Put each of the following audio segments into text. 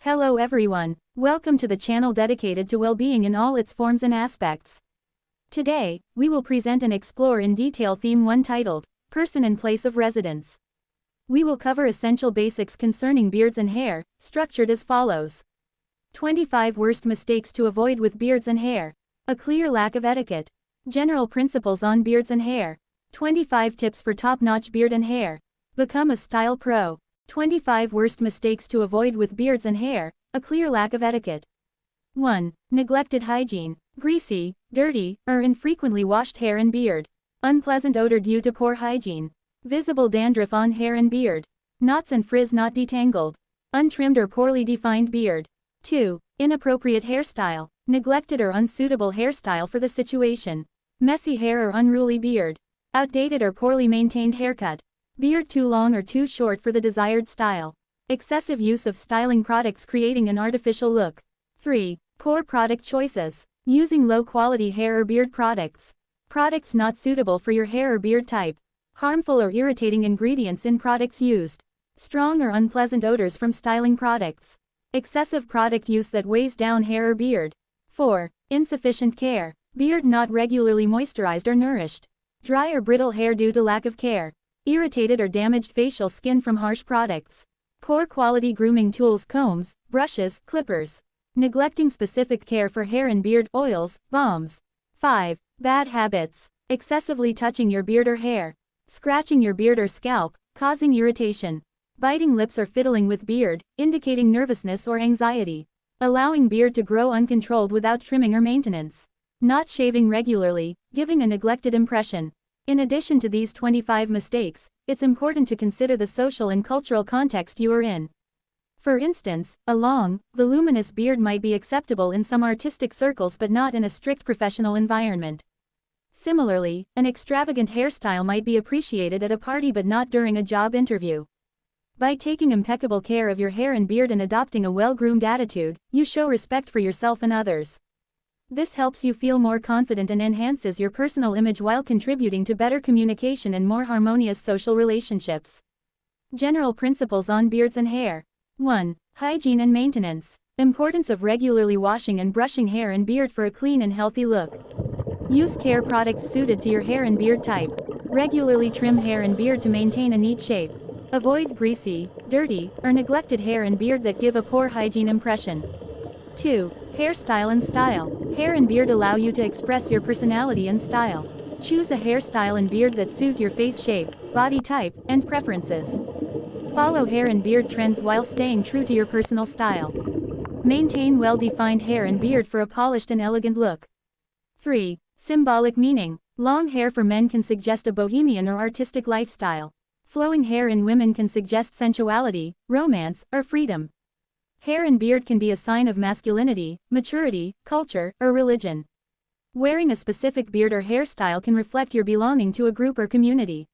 Hello everyone, welcome to the channel dedicated to well-being in all its forms and aspects. Today, we will present and explore in detail theme 1 titled, Person and Place of Residence. We will cover essential basics concerning beards and hair, structured as follows. 25 worst mistakes to avoid with beards and hair. A clear lack of etiquette. General principles on beards and hair. 25 tips for top-notch beard and hair. Become a style pro. 25 worst mistakes to avoid with beards and hair, a clear lack of etiquette. 1. Neglected hygiene. Greasy, dirty, or infrequently washed hair and beard. Unpleasant odor due to poor hygiene. Visible dandruff on hair and beard. Knots and frizz not detangled. Untrimmed or poorly defined beard. 2. Inappropriate hairstyle. Neglected or unsuitable hairstyle for the situation. Messy hair or unruly beard. Outdated or poorly maintained haircut. Beard too long or too short for the desired style. Excessive use of styling products creating an artificial look. 3. Poor product choices. Using low-quality hair or beard products. Products not suitable for your hair or beard type. Harmful or irritating ingredients in products used. Strong or unpleasant odors from styling products. Excessive product use that weighs down hair or beard. 4. Insufficient care. Beard not regularly moisturized or nourished. Dry or brittle hair due to lack of care. Irritated or damaged facial skin from harsh products. Poor quality grooming tools, combs, brushes, clippers. Neglecting specific care for hair and beard, oils, balms. 5. Bad habits. Excessively touching your beard or hair. Scratching your beard or scalp, causing irritation. Biting lips or fiddling with beard, indicating nervousness or anxiety. Allowing beard to grow uncontrolled without trimming or maintenance. Not shaving regularly, giving a neglected impression. In addition to these 25 mistakes, it's important to consider the social and cultural context you are in. For instance, a long, voluminous beard might be acceptable in some artistic circles but not in a strict professional environment. Similarly, an extravagant hairstyle might be appreciated at a party but not during a job interview. By taking impeccable care of your hair and beard and adopting a well-groomed attitude, you show respect for yourself and others. This helps you feel more confident and enhances your personal image while contributing to better communication and more harmonious social relationships. General principles on beards and hair. 1. Hygiene and maintenance. Importance of regularly washing and brushing hair and beard for a clean and healthy look. Use care products suited to your hair and beard type. Regularly trim hair and beard to maintain a neat shape. Avoid greasy, dirty, or neglected hair and beard that give a poor hygiene impression. 2. Hairstyle and style. Hair and beard allow you to express your personality and style. Choose a hairstyle and beard that suit your face shape, body type, and preferences. Follow hair and beard trends while staying true to your personal style. Maintain well-defined hair and beard for a polished and elegant look. 3. Symbolic meaning. Long hair for men can suggest a bohemian or artistic lifestyle. Flowing hair in women can suggest sensuality, romance, or freedom. Hair and beard can be a sign of masculinity, maturity, culture, or religion. Wearing a specific beard or hairstyle can reflect your belonging to a group or community.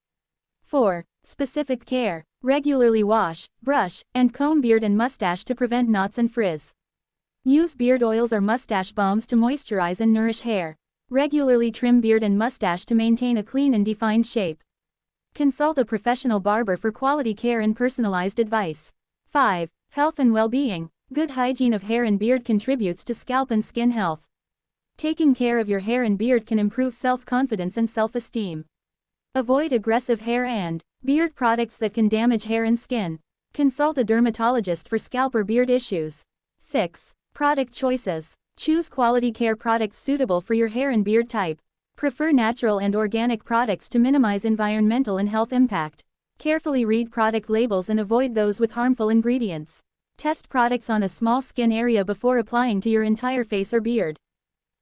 4. Specific care. Regularly wash, brush, and comb beard and mustache to prevent knots and frizz. Use beard oils or mustache balms to moisturize and nourish hair. Regularly trim beard and mustache to maintain a clean and defined shape. Consult a professional barber for quality care and personalized advice. 5. Health and well-being. Good hygiene of hair and beard contributes to scalp and skin health. Taking care of your hair and beard can improve self-confidence and self-esteem. Avoid aggressive hair and beard products that can damage hair and skin. Consult a dermatologist for scalp or beard issues. 6. Product choices. Choose quality care products suitable for your hair and beard type. Prefer natural and organic products to minimize environmental and health impact. Carefully read product labels and avoid those with harmful ingredients. Test products on a small skin area before applying to your entire face or beard.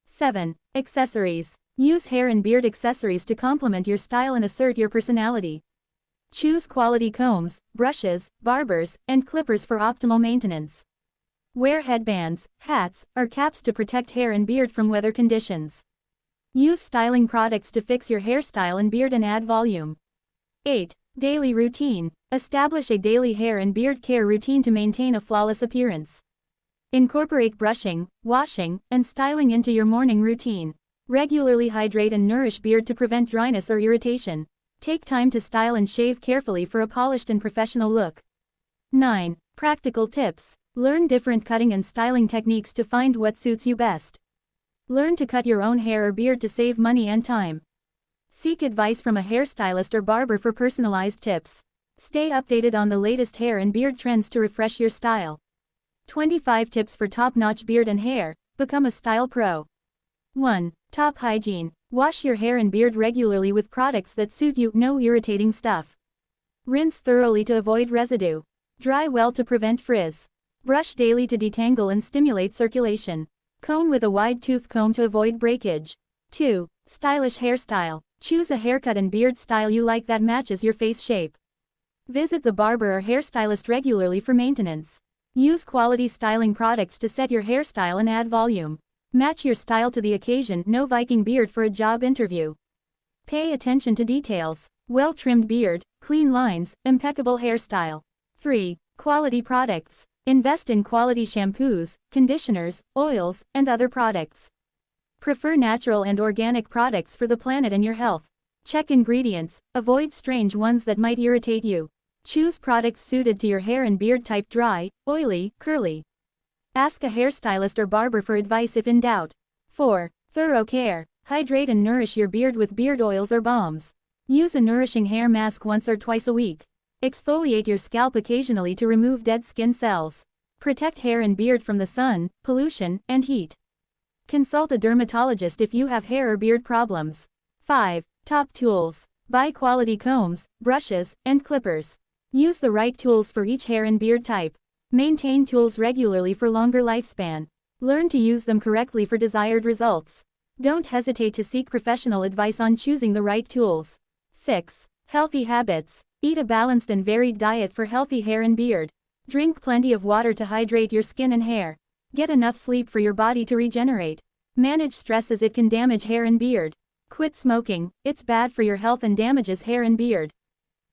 7. Accessories. Use hair and beard accessories to complement your style and assert your personality. Choose quality combs, brushes, barbers, and clippers for optimal maintenance. Wear headbands, hats, or caps to protect hair and beard from weather conditions. Use styling products to fix your hairstyle and beard and add volume. 8. Daily routine. Establish a daily hair and beard care routine to maintain a flawless appearance. Incorporate brushing, washing, and styling into your morning routine. Regularly hydrate and nourish beard to prevent dryness or irritation. Take time to style and shave carefully for a polished and professional look. 9. Practical tips. Learn different cutting and styling techniques to find what suits you best. Learn to cut your own hair or beard to save money and time. Seek advice from a hairstylist or barber for personalized tips. Stay updated on the latest hair and beard trends to refresh your style. 25 tips for top-notch beard and hair. Become a style pro. 1. Top hygiene. Wash your hair and beard regularly with products that suit you, no irritating stuff. Rinse thoroughly to avoid residue. Dry well to prevent frizz. Brush daily to detangle and stimulate circulation. Comb with a wide tooth comb to avoid breakage. 2. Stylish hairstyle. Choose a haircut and beard style you like that matches your face shape. Visit the barber or hairstylist regularly for maintenance. Use quality styling products to set your hairstyle and add volume. Match your style to the occasion, no Viking beard for a job interview. Pay attention to details. Well-trimmed beard, clean lines, impeccable hairstyle. 3. Quality products. Invest in quality shampoos, conditioners, oils, and other products. Prefer natural and organic products for the planet and your health. Check ingredients, avoid strange ones that might irritate you. Choose products suited to your hair and beard type: dry, oily, curly. Ask a hairstylist or barber for advice if in doubt. 4. Thorough care. Hydrate and nourish your beard with beard oils or balms. Use a nourishing hair mask once or twice a week. Exfoliate your scalp occasionally to remove dead skin cells. Protect hair and beard from the sun, pollution, and heat. Consult a dermatologist if you have hair or beard problems. 5. Top tools. Buy quality combs, brushes, and clippers. Use the right tools for each hair and beard type. Maintain tools regularly for longer lifespan. Learn to use them correctly for desired results. Don't hesitate to seek professional advice on choosing the right tools. 6. Healthy habits. Eat a balanced and varied diet for healthy hair and beard. Drink plenty of water to hydrate your skin and hair. Get enough sleep for your body to regenerate. Manage stress as it can damage hair and beard. Quit smoking, it's bad for your health and damages hair and beard.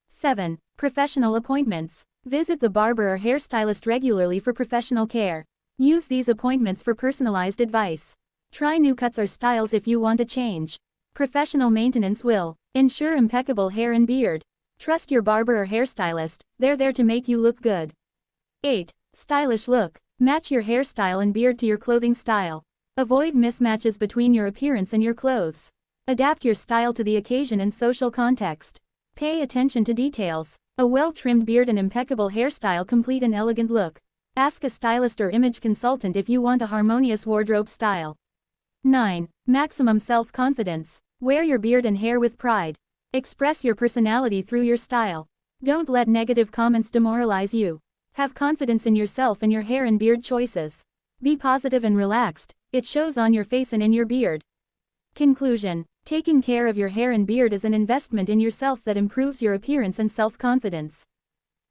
7. Professional appointments. Visit the barber or hairstylist regularly for professional care. Use these appointments for personalized advice. Try new cuts or styles if you want a change. Professional maintenance will ensure impeccable hair and beard. Trust your barber or hairstylist, they're there to make you look good. 8. Stylish look. Match your hairstyle and beard to your clothing style. Avoid mismatches between your appearance and your clothes. Adapt your style to the occasion and social context. Pay attention to details. A well-trimmed beard and impeccable hairstyle complete an elegant look. Ask a stylist or image consultant if you want a harmonious wardrobe style. 9. Maximum self-confidence. Wear your beard and hair with pride. Express your personality through your style. Don't let negative comments demoralize you. Have confidence in yourself and your hair and beard choices. Be positive and relaxed, it shows on your face and in your beard. Conclusion. Taking care of your hair and beard is an investment in yourself that improves your appearance and self-confidence.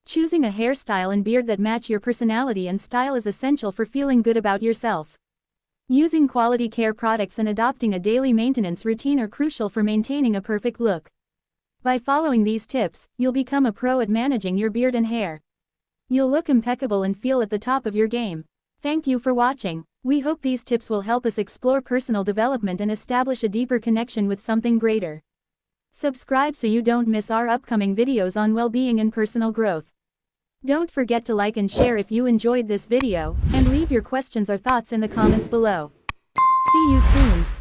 Choosing a hairstyle and beard that match your personality and style is essential for feeling good about yourself. Using quality care products and adopting a daily maintenance routine are crucial for maintaining a perfect look. By following these tips, you'll become a pro at managing your beard and hair. You'll look impeccable and feel at the top of your game. Thank you for watching. We hope these tips will help us explore personal development and establish a deeper connection with something greater. Subscribe so you don't miss our upcoming videos on well-being and personal growth. Don't forget to like and share if you enjoyed this video, and leave your questions or thoughts in the comments below. See you soon.